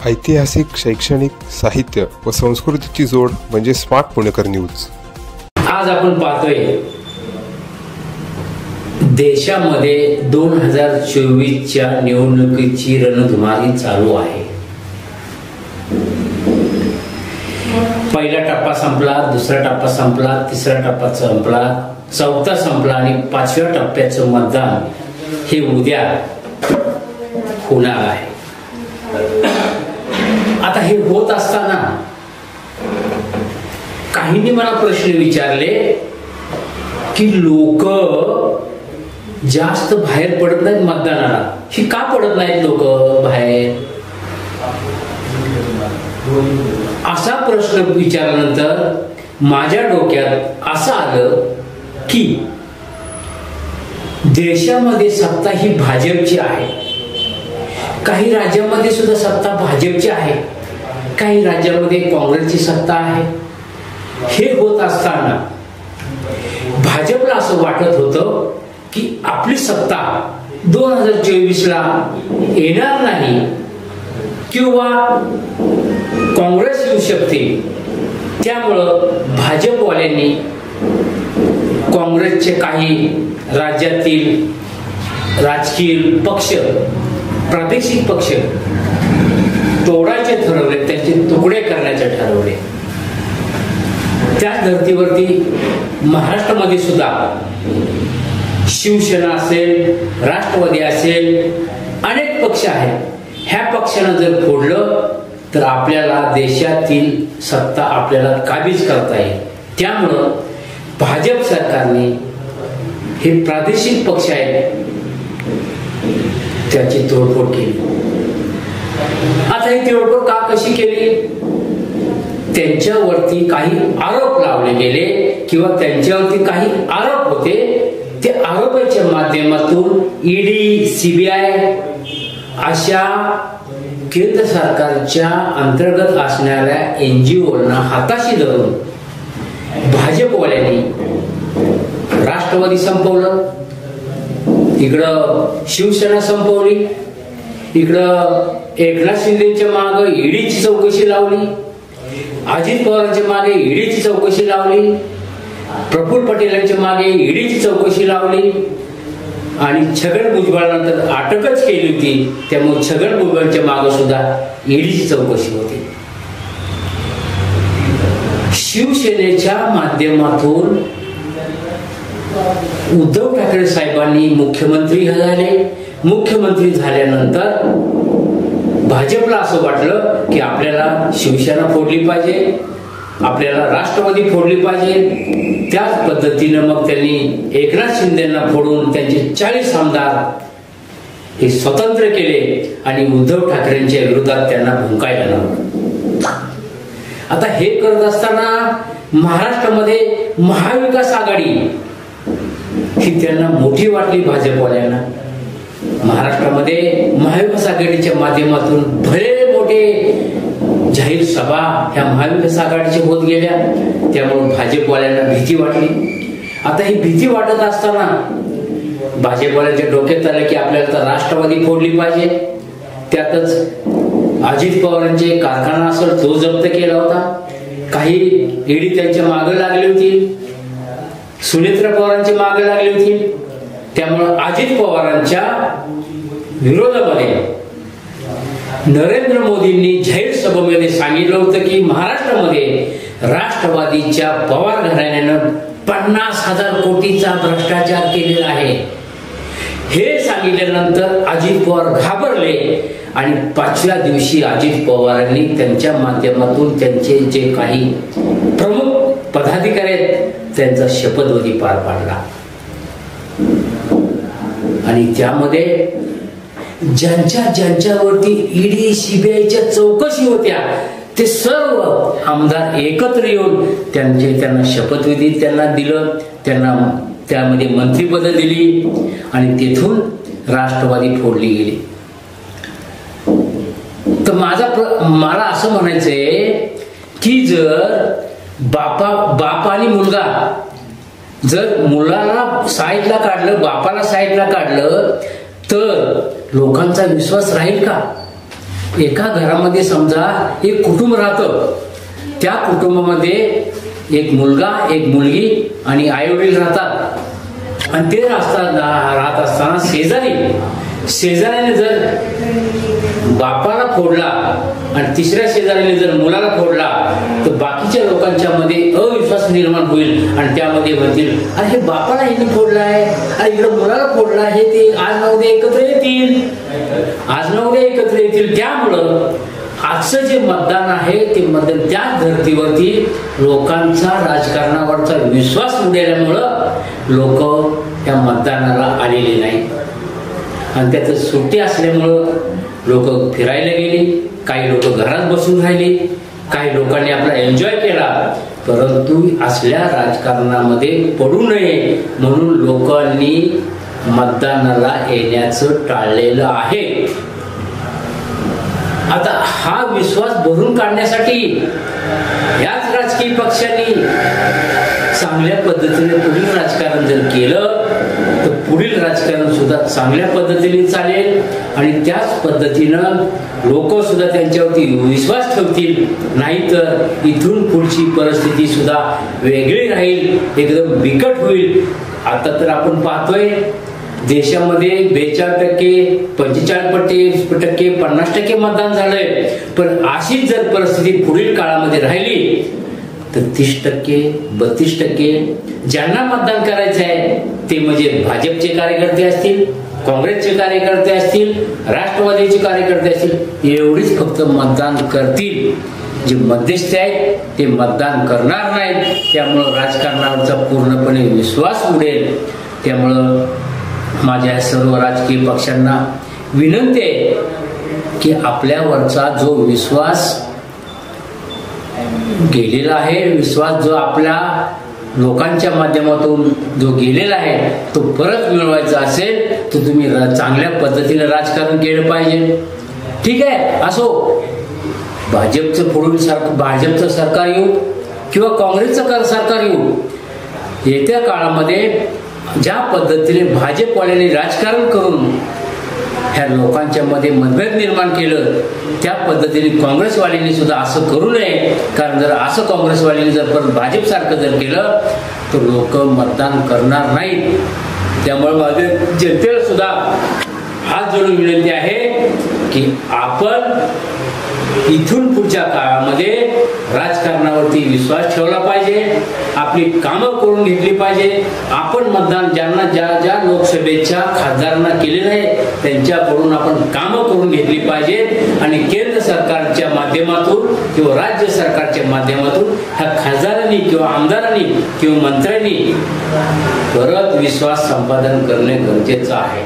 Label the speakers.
Speaker 1: ऐतिहासिक, शैक्षणिक, साहित्य व संस्कृतीची जोड म्हणजे स्मार्ट पुणेकर न्यूज।
Speaker 2: आज आपण पाहतोय देशामध्ये 2024च्या निवडणुकीची रणधुमाळी चालू आहे। पहिला टप्पा संपला, दुसरा टप्पा संपला, तिसरा टप्पा संपला, चौथा संपला आणि पाचव्या टप्प्याचं मतदान हे उद्या होणार आहे। आता हे होत असताना काहींनी मला प्रश्न विचारले की लोक जास्त बाहेर पडत नाहीत मतदानाला, ही का पडत नाहीत लोक बाहेर? असा प्रश्न विचारल्यानंतर माझ्या डोक्यात असं आलं की देशामध्ये सत्ता ही भाजपची आहे, काही राज्यामध्ये सुद्धा सत्ता भाजपची आहे, काही राज्यामध्ये काँग्रेसची सत्ता आहे। हे होत असताना भाजपला असं वाटत होतं की आपली सत्ता 2024ला येणार नाही किंवा काँग्रेस येऊ शकते, त्यामुळं भाजपवाल्यांनी काँग्रेसचे काही राज्यातील राजकीय पक्ष, प्रादेशिक पक्ष तोडायचे ठरवले, त्यांचे तुकडे करण्याचे ठरवले। त्याच धर्तीवरती महाराष्ट्रामध्ये सुद्धा शिवसेना असेल, राष्ट्रवादी असेल, अनेक पक्ष आहेत। ह्या पक्षानं जर फोडलं तर आपल्याला देशातील सत्ता आपल्याला काबीज करता येईल। त्यामुळं भाजप सरकारने हे प्रादेशिक पक्ष आहेत त्याची तोडफोड केली। आता ही तोडफोड का कशी केली? त्यांच्यावरती काही आरोप लावले गेले किंवा त्यांच्यावरती काही आरोप होते, ते आरोपाच्या माध्यमातून ईडी, सीबीआय अशा केंद्र सरकारच्या अंतर्गत असणाऱ्या NGOना हाताशी धरून भाजपवाल्यांनी राष्ट्रवादी संपवलं, इकडं शिवसेना संपवली, इकडं एकनाथ शिंदेच्या मागे ईडीची चौकशी लावली, अजित पवारांच्या मागे ईडीची चौकशी लावली, प्रफुल्ल पटेलांच्या मागे ईडीची चौकशी लावली आणि छगन भुजबळानंतर अटकच केली होती। त्यामुळे छगन भुजबळांच्या मागे सुद्धा ईडीची चौकशी होती। शिवसेनेच्या माध्यमातून उद्धव ठाकरे साहेबांनी मुख्यमंत्री झाले। मुख्यमंत्री झाल्यानंतर भाजपला असं वाटलं की आपल्याला शिवसेना फोडली पाहिजे, आपल्याला राष्ट्रवादी फोडली पाहिजे। त्याच पद्धतीनं मग त्यांनी एकनाथ शिंदेना फोडून त्यांचे 40 आमदार हे स्वतंत्र केले आणि उद्धव ठाकरेंच्या विरोधात त्यांना भुंकायला लावलं। आता हे करत असताना महाराष्ट्रामध्ये महाविकास आघाडी ही त्यांना मोठी वाटली भाजपवाल्यांना। महाराष्ट्रामध्ये महाविकास आघाडीच्या माध्यमातून भले मोठे जाहीर सभा ह्या महाविकास आघाडीच्या होत गेल्या, त्यामुळे भाजपवाल्यांना भीती वाटली। आता ही भीती वाटत असताना भाजपवाल्यांच्या डोक्यात आलं की आपल्याला तर राष्ट्रवादी फोडली पाहिजे। त्यातच अजित पवारांचे कारखाना असेल तो जप्त केला होता, काही ईडी त्यांच्या मागे लागली होती, सुनेत्रा पवारांची मागे लागली होती। त्यामुळे अजित पवारांच्या विरोधामध्ये नरेंद्र मोदींनी जाहीर सभेमध्ये सांगितलं होतं की महाराष्ट्रामध्ये राष्ट्रवादीच्या पवार घराण्यानं 50,000 कोटीचा भ्रष्टाचार केलेला आहे। हे सांगितल्यानंतर अजित पवार घाबरले आणि 5व्या दिवशी अजित पवारांनी त्यांच्या माध्यमातून त्यांचे जे काही प्रमुख पदाधिकारी आहेत त्यांचा शपथविधी पार पाडला आणि त्यामध्ये ज्यांच्यावरती ईडी, सीबीआयच्या चौकशी होत्या ते सर्व आमदार एकत्र येऊन त्यांना शपथविधी त्यांना दिलं, त्यांना त्यामध्ये मंत्रिपद दिली आणि तेथून राष्ट्रवादी फोडली गेली। तर मला असं म्हणायचंय की जर बाप आणि मुलगा जर मुलाला साईडला काढलं, बापाला साईडला काढलं तर लोकांचा विश्वास राहील का? एका घरामध्ये समजा एक कुटुंब राहतं, त्या कुटुंबामध्ये एक मुलगा, एक मुलगी आणि आई वडील राहतात. आणि ते राहत असताना शेजाऱ्याने जर बापाला फोडला आणि तिसऱ्या शेजाऱ्याने जर मुलाला फोडला तर बाकीच्या लोकांच्या मध्ये अविश्वास निर्माण होईल आणि त्यामध्ये म्हणतील, अरे हे बापाला हिने फोडला आहे आणि इकडे मुलाला फोडला आहे, ते आज ना उद्या एकत्र येतील. त्यामुळं आजचं जे मतदान आहे ते मतदान त्याच धर्तीवरती लोकांचा राजकारणावरचा विश्वास उडल्यामुळं लोक त्या मतदानाला आलेले नाही. आणि त्यात सुट्टी असल्यामुळं लोक फिरायला गेली, काही लोक घरात बसून राहिले, काही लोकांनी आपला एन्जॉय केला. परंतु असल्या राजकारणामध्ये पडू नये म्हणून लोकांनी मतदानाला येण्याचं टाळलेलं आहे. आता हा विश्वास भरून काढण्यासाठी याच राजकीय पक्षांनी चांगल्या पद्धतीने पुढील राजकारण जर केलं तर पुढील राजकारण सुद्धा चांगल्या पद्धतीने चालेल आणि त्याच पद्धतीनं लोक सुद्धा त्यांच्यावरती विश्वास ठेवतील. नाहीतर इथून पुढची परिस्थिती सुद्धा वेगळी राहील, एकदम बिकट होईल. आता तर आपण पाहतोय देशामध्ये 42%, 45%, 50% मतदान झालंय. पण अशीच जर परिस्थिती पुढील काळामध्ये राहिली तर 30%, 32% ज्यांना मतदान करायचं आहे ते म्हणजे भाजपचे कार्यकर्ते असतील, काँग्रेसचे कार्यकर्ते असतील, राष्ट्रवादीचे कार्यकर्ते असतील, एवढीच फक्त मतदान करतील. जे मध्यस्थी आहेत ते मतदान करणार नाहीत. त्यामुळं राजकारणावरचा पूर्णपणे विश्वास उडेल. त्यामुळं माझ्या सर्व राजकीय पक्षांना विनंती आहे की आपल्यावरचा जो विश्वास गेलेला आहे, विश्वास जो आपल्या लोकांच्या माध्यमातून जो गेलेला आहे तो परत मिळवायचा असेल तर तुम्ही चांगल्या पद्धतीने राजकारण केलं पाहिजे. ठीक आहे, असो भाजपचं भाजपचं सरकार येऊ किंवा काँग्रेसचं सरकार येऊ, येत्या काळामध्ये ज्या पद्धतीने भाजपवाल्यांनी राजकारण करून ह्या लोकांच्या मध्ये मतभेद निर्माण केलं त्या पद्धतीने काँग्रेसवाल्यांनी सुद्धा असं करू नये. कारण जर असं काँग्रेसवाल्यांनी जर परत भाजपसारखं जर केलं तर लोक मतदान करणार नाहीत. त्यामुळे माझे जनतेला सुद्धा हात जोडून विनंती आहे की आपण इथून पुढच्या काळामध्ये राजकारणावरती विश्वास ठेवला पाहिजे, आपली कामं करून घेतली पाहिजे. आपण मतदान ज्यांना ज्या लोकसभेच्या खासदारांना केलेलं आहे त्यांच्याकडून आपण कामं करून घेतली पाहिजेत आणि केंद्र सरकारच्या माध्यमातून किंवा राज्य सरकारच्या माध्यमातून ह्या खासदारांनी किंवा आमदारांनी किंवा मंत्र्यांनी परत विश्वास संपादन करणे गरजेचं आहे.